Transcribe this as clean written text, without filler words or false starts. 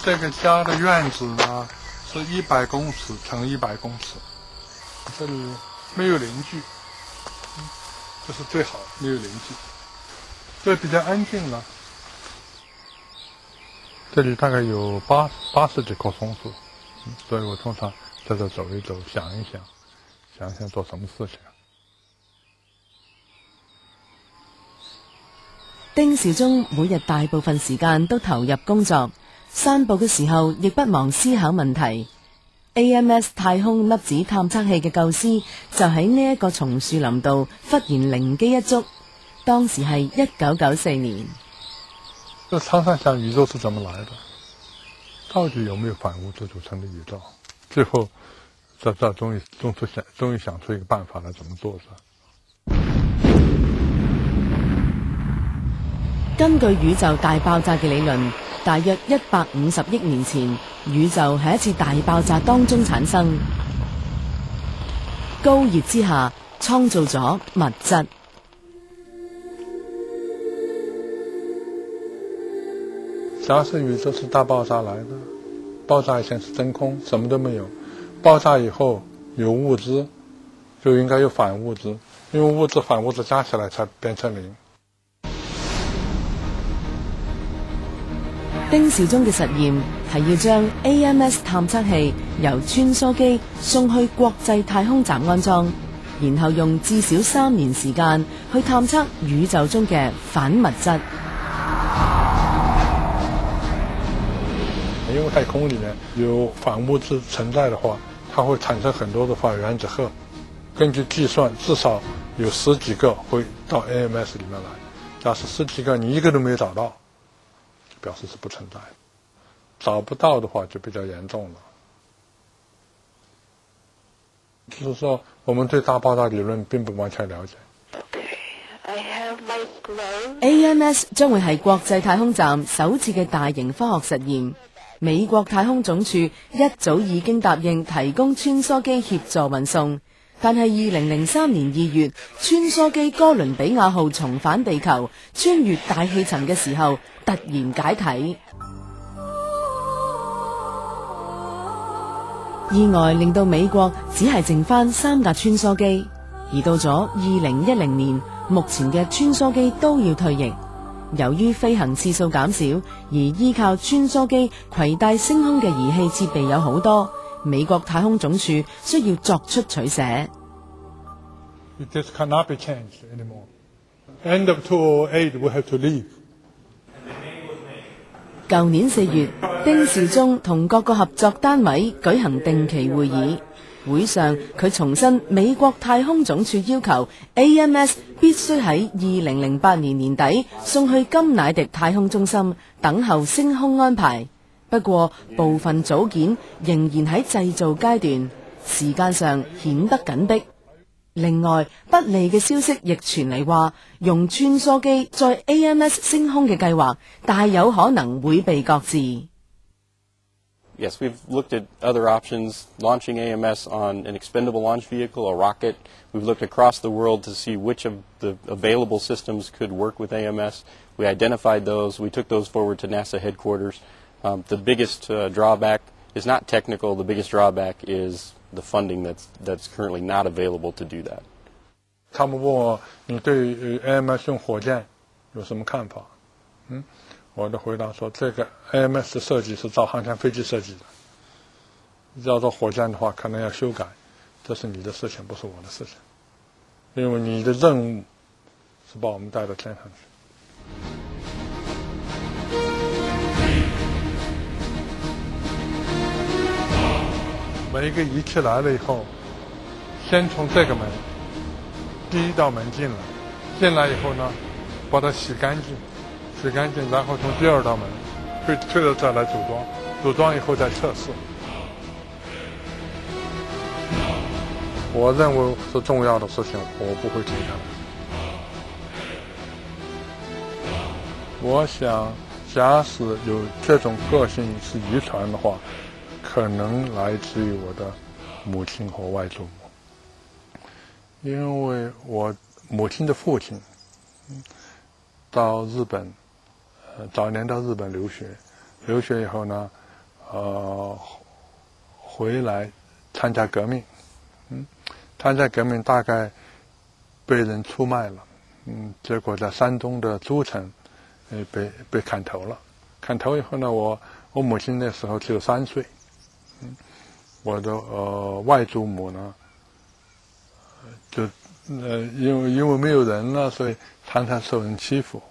这个家的院子呢是100公尺乘100公尺，这里没有邻居，这是最好，没有邻居，这比较安静了。这里大概有80几棵松树，所以我通常在这走一走，想一想，想想做什麼事情。丁肇中每日大部分時間都投入工作，散步嘅時候亦不忘思考問題。AMS 太空粒子探測器嘅構思就喺呢一個松樹林度忽然靈機一觸，當時係1994年。就常常想宇宙是怎麼來的，到底有沒有反物質組成的宇宙？最後這終於想出一個辦法來怎麼做的。根據宇宙大爆炸嘅理論，大約150億年前，宇宙喺一次大爆炸當中產生，高熱之下創造咗物質。假設宇宙是大爆炸來的，爆炸以前是真空，什麼都沒有，爆炸以後有物質，就應該有反物質，因為物質反物質加起來才變成零。丁肇中嘅實驗係要將 AMS 探測器由穿梭機送去國際太空站安裝，然後用至少3年時間去探測宇宙中嘅反物質。因為太空裡面有反物質存在的話，它會產生很多的反原子核，根據計算至少有10幾個會到 AMS 裡面來，假設10幾個你一個都沒有找到，表示是不存在的，找不到的話就比較嚴重了。就是說我們對大爆炸理論並不完全了解。AMS 將會係國際太空站首次嘅大型科學實驗。美國太空總署一早已經答應提供穿梭機協助運送，但係2003年2月，穿梭機哥倫比亞號重返地球，穿越大氣層嘅時候，突然解體。意外令到美國只係剩翻3架穿梭機，而到咗2010年，目前嘅穿梭機都要退役。由於飛行次數減少，而依靠穿梭機攜帶升空嘅儀器設備有好多，美國太空總署需要作出取捨。This cannot be changed anymore. End of 2008, we have to leave. 舊年4月，丁肇中同各個合作單位舉行定期會議。會上，佢重申美國太空總署要求 AMS 必須喺2008年年底送去甘迺迪太空中心等候升空安排。不過，部分組件仍然喺製造階段，時間上顯得緊迫。另外，不利嘅消息亦傳嚟話，用穿梭機載 AMS 升空嘅計劃大有可能會被擱置。Yes, we've looked at other options, launching AMS on an expendable launch vehicle, a rocket. We've looked across the world to see which of the available systems could work with AMS. We identified those. We took those forward to NASA headquarters. The biggest drawback is not technical. The biggest drawback is the funding that's currently not available to do that. 他們問我你對 AMS 用火箭有什麼看法？我的回答說，這個 AMS 的設計是照航天飛機設計的，要做火箭的話可能要修改，這是你的事情，不是我的事情，因為你的任務是把我們帶到天上去。每一個儀器來了以後，先從這個門，第一道門進來，進來以後呢，把它洗乾淨，然後從第二道門推到這來組裝，組裝以後再測試。我認為是重要的事情，我不會停下來。我想，假使有這種個性是遺傳的話，可能來自於我的母親和外祖母，因為我母親的父親到日本，早年到日本留學以後呢，回来参加革命，参加革命大概被人出卖了，结果在山东的诸城，被砍头了。砍头以后呢，我母亲那时候只有3岁，我的外祖母呢，就因为没有人了，所以常常受人欺负。